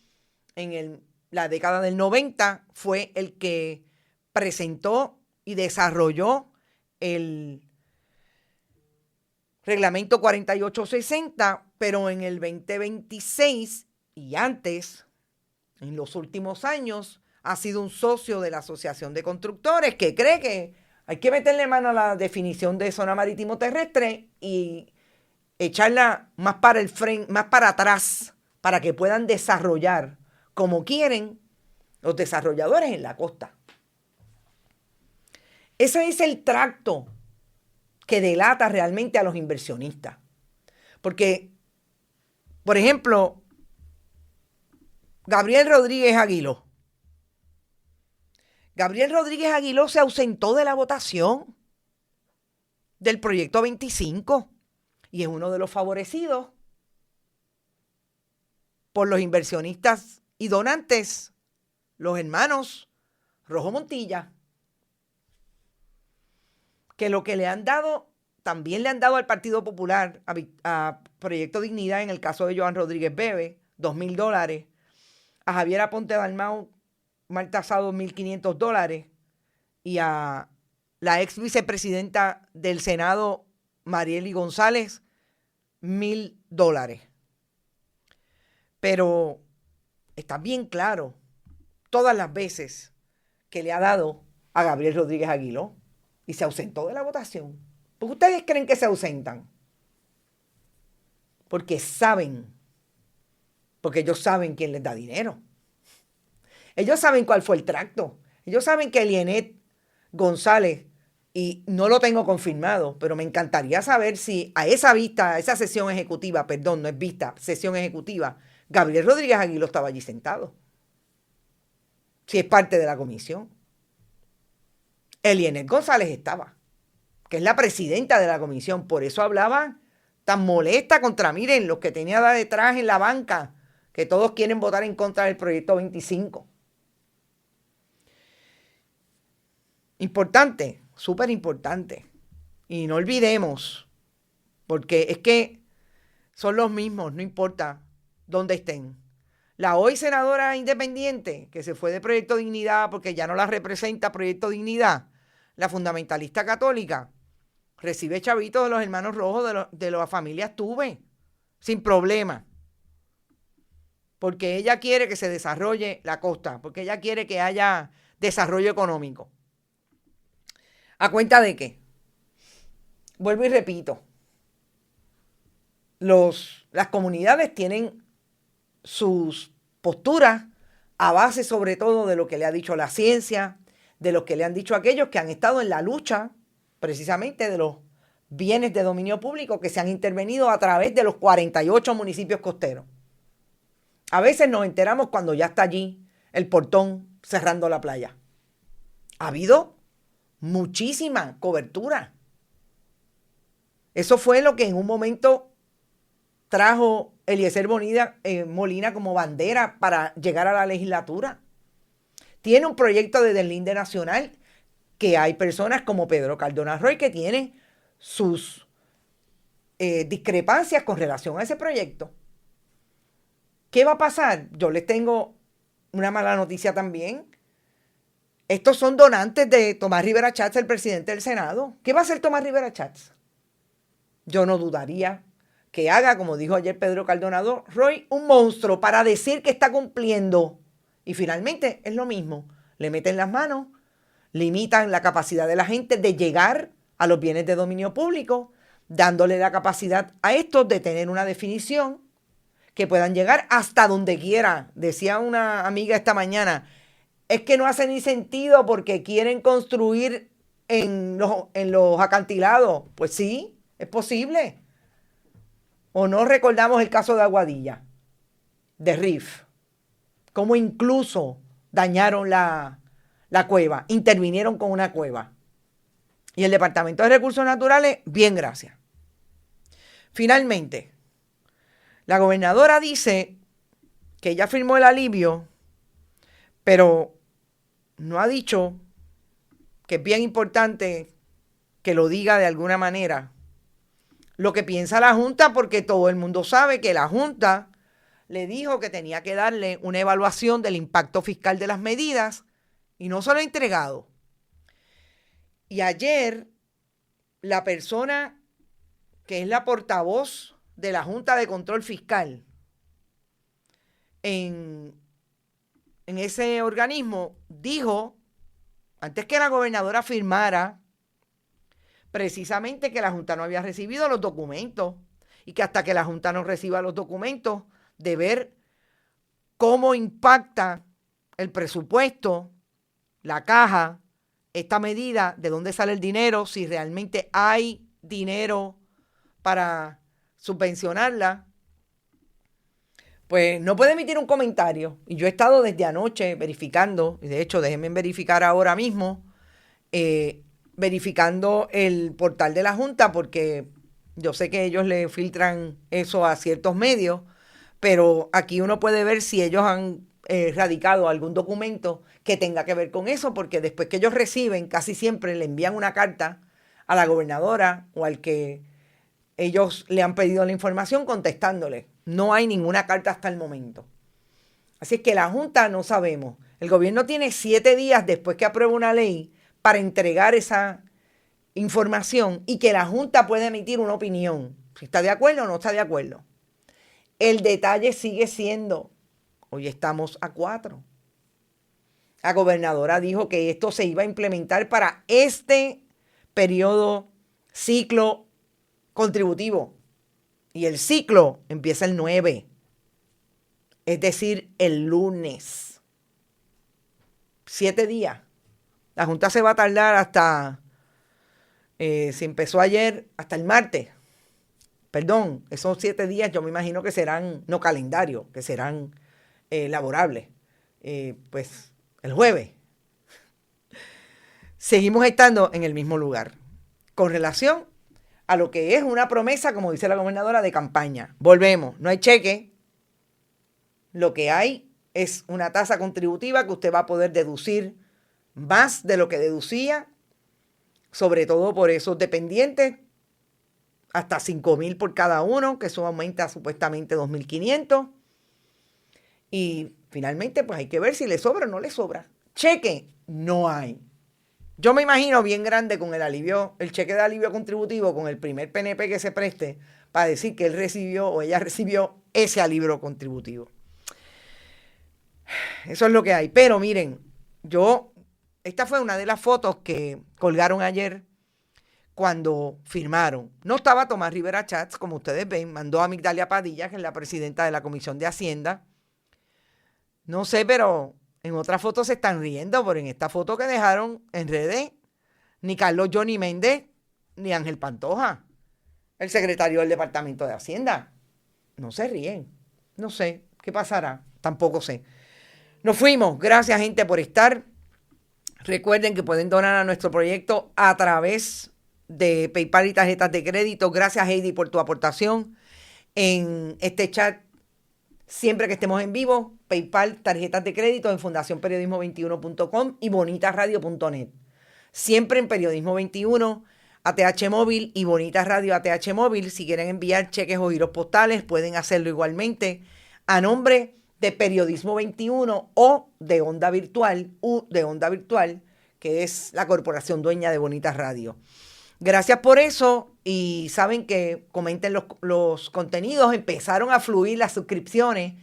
en la década del 90 fue el que presentó y desarrolló el reglamento 4860, pero en el 2026 y antes, en los últimos años, ha sido un socio de la Asociación de Constructores que cree que hay que meterle mano a la definición de zona marítimo terrestre y echarla más para el frente, más para atrás, para que puedan desarrollar como quieren los desarrolladores en la costa. Ese es el tracto que delata realmente a los inversionistas. Porque, por ejemplo, Gabriel Rodríguez Aguiló se ausentó de la votación del proyecto 25 y es uno de los favorecidos por los inversionistas y donantes, los hermanos Rojo Montilla, que lo que le han dado, también le han dado al Partido Popular, a Proyecto Dignidad, en el caso de Joan Rodríguez Bebe, $2,000, a Javier Aponte Dalmau, mal tasado, $1,500, y a la ex vicepresidenta del Senado, Marieli González, $1,000. Pero está bien claro todas las veces que le ha dado a Gabriel Rodríguez Aguiló y se ausentó de la votación. ¿Por qué ustedes creen que se ausentan? Porque ellos saben quién les da dinero. Ellos saben cuál fue el tracto. Ellos saben que Elienet González, y no lo tengo confirmado, pero me encantaría saber si a esa vista, a esa sesión ejecutiva, perdón, no es vista, sesión ejecutiva, Gabriel Rodríguez Aguiló estaba allí sentado. Si es parte de la comisión. Elienet González estaba, que es la presidenta de la comisión. Por eso hablaba tan molesta contra, miren, los que tenía detrás en la banca, que todos quieren votar en contra del proyecto 25. Importante, súper importante. Y no olvidemos, porque es que son los mismos, no importa dónde estén. La hoy senadora independiente, que se fue de Proyecto Dignidad porque ya no la representa Proyecto Dignidad, la fundamentalista católica, recibe chavitos de los hermanos rojos de las familias Tuve, sin problema. Porque ella quiere que se desarrolle la costa, porque ella quiere que haya desarrollo económico. ¿A cuenta de qué? Vuelvo y repito. Las comunidades tienen sus posturas a base sobre todo de lo que le ha dicho la ciencia, de lo que le han dicho aquellos que han estado en la lucha precisamente de los bienes de dominio público que se han intervenido a través de los 48 municipios costeros. A veces nos enteramos cuando ya está allí el portón cerrando la playa. Ha habido muchísima cobertura. Eso fue lo que en un momento trajo Eliezer Molina como bandera para llegar a la legislatura. Tiene un proyecto de deslinde nacional que hay personas como Pedro Cardona Roy que tienen sus discrepancias con relación a ese proyecto. ¿Qué va a pasar? Yo les tengo una mala noticia también. Estos son donantes de Tomás Rivera Chats, el presidente del Senado. ¿Qué va a hacer Tomás Rivera Chats? Yo no dudaría que haga, como dijo ayer Pedro Cardonado Roy, un monstruo para decir que está cumpliendo. Y finalmente es lo mismo. Le meten las manos, limitan la capacidad de la gente de llegar a los bienes de dominio público, dándole la capacidad a estos de tener una definición que puedan llegar hasta donde quiera. Decía una amiga esta mañana, es que no hace ni sentido porque quieren construir en los acantilados. Pues sí, es posible. ¿O no recordamos el caso de Aguadilla, de Riff? Cómo incluso dañaron la cueva, intervinieron con una cueva. Y el Departamento de Recursos Naturales, bien, gracias. Finalmente, la gobernadora dice que ella firmó el alivio, pero no ha dicho, que es bien importante que lo diga de alguna manera, lo que piensa la Junta, porque todo el mundo sabe que la Junta le dijo que tenía que darle una evaluación del impacto fiscal de las medidas y no se lo ha entregado. Y ayer, la persona que es la portavoz de la Junta de Control Fiscal en ese organismo dijo, antes que la gobernadora firmara, precisamente que la Junta no había recibido los documentos y que hasta que la Junta no reciba los documentos de ver cómo impacta el presupuesto, la caja, esta medida, de dónde sale el dinero, si realmente hay dinero para subvencionarla, pues no puede emitir un comentario. Y yo he estado desde anoche verificando, y de hecho déjenme verificar ahora mismo, verificando el portal de la Junta, porque yo sé que ellos le filtran eso a ciertos medios, pero aquí uno puede ver si ellos han radicado algún documento que tenga que ver con eso, porque después que ellos reciben, casi siempre le envían una carta a la gobernadora o al que ellos le han pedido la información contestándole. No hay ninguna carta hasta el momento. Así es que la Junta no sabemos. El gobierno tiene 7 días después que apruebe una ley para entregar esa información y que la Junta pueda emitir una opinión. Si está de acuerdo o no está de acuerdo. El detalle sigue siendo, hoy estamos a 4. La gobernadora dijo que esto se iba a implementar para este periodo, ciclo contributivo. Y el ciclo empieza el 9. Es decir, el lunes. 7 días. La Junta se va a tardar hasta, se empezó ayer, hasta el martes. Perdón, esos 7 días yo me imagino que serán, no calendario, que serán laborables. Pues el jueves. Seguimos estando en el mismo lugar. Con relación a lo que es una promesa, como dice la gobernadora, de campaña. Volvemos, no hay cheque. Lo que hay es una tasa contributiva que usted va a poder deducir más de lo que deducía, sobre todo por esos dependientes, hasta 5,000 por cada uno, que eso aumenta supuestamente 2,500. Y finalmente, pues hay que ver si le sobra o no le sobra. Cheque, no hay. Yo me imagino bien grande con el alivio, el cheque de alivio contributivo, con el primer PNP que se preste para decir que él recibió o ella recibió ese alivio contributivo. Eso es lo que hay. Pero miren, esta fue una de las fotos que colgaron ayer cuando firmaron. No estaba Tomás Rivera Chats, como ustedes ven, mandó a Migdalia Padilla, que es la presidenta de la Comisión de Hacienda. No sé, pero en otras fotos se están riendo, pero en esta foto que dejaron en redes, ni Carlos Johnny Méndez, ni Ángel Pantoja, el secretario del Departamento de Hacienda. No se ríen. No sé qué pasará. Tampoco sé. Nos fuimos. Gracias, gente, por estar. Recuerden que pueden donar a nuestro proyecto a través de PayPal y tarjetas de crédito. Gracias, Heidi, por tu aportación en este chat. Siempre que estemos en vivo, PayPal, tarjetas de crédito en fundacionperiodismo21.com y bonitasradio.net. Siempre en Periodismo 21 ATH Móvil y Bonita Radio ATH Móvil. Si quieren enviar cheques o giros postales, pueden hacerlo igualmente a nombre de Periodismo 21 o de Onda Virtual, que es la corporación dueña de Bonita Radio. Gracias por eso, y saben que comenten los contenidos. Empezaron a fluir las suscripciones.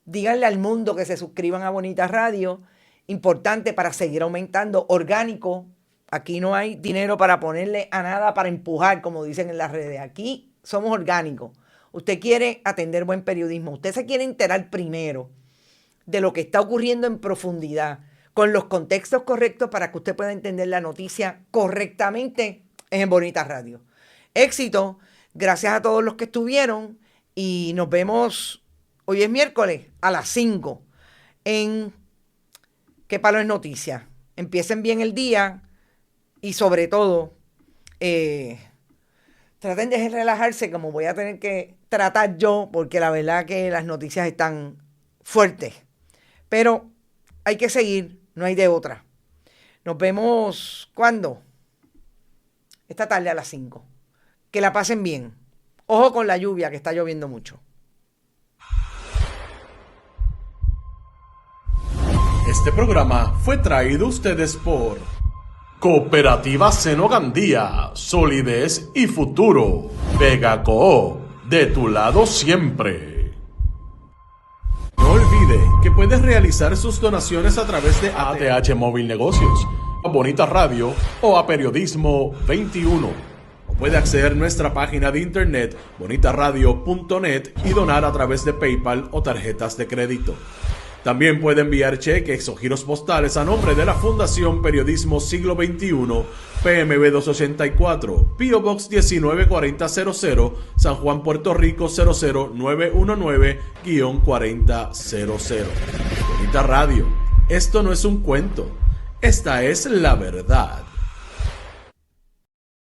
Díganle al mundo que se suscriban a Bonita Radio. Importante para seguir aumentando. Orgánico. Aquí no hay dinero para ponerle a nada para empujar, como dicen en las redes. Aquí somos orgánicos. Usted quiere atender buen periodismo. Usted se quiere enterar primero de lo que está ocurriendo en profundidad, con los contextos correctos para que usted pueda entender la noticia correctamente, es en Bonita Radio. Éxito. Gracias a todos los que estuvieron y nos vemos, hoy es miércoles, a las 5 en ¿Qué Palo es Noticia? Empiecen bien el día y sobre todo traten de relajarse, como voy a tener que tratar yo, porque la verdad que las noticias están fuertes. Pero hay que seguir, no hay de otra. Nos vemos, ¿cuándo? Esta tarde a las 5. Que la pasen bien. Ojo con la lluvia, que está lloviendo mucho. Este programa fue traído a ustedes por Cooperativa Seno Gandía, solidez y futuro. Vega Coop, de tu lado siempre. No olvide que puedes realizar sus donaciones a través de ATH Móvil Negocios, a Bonita Radio o a Periodismo 21. O puede acceder a nuestra página de internet bonitaradio.net y donar a través de PayPal o tarjetas de crédito. También puede enviar cheques o giros postales a nombre de la Fundación Periodismo Siglo XXI, PMB 284, P.O. Box 194000, San Juan, Puerto Rico 00919-4000. Bonita Radio, esto no es un cuento, esta es la verdad.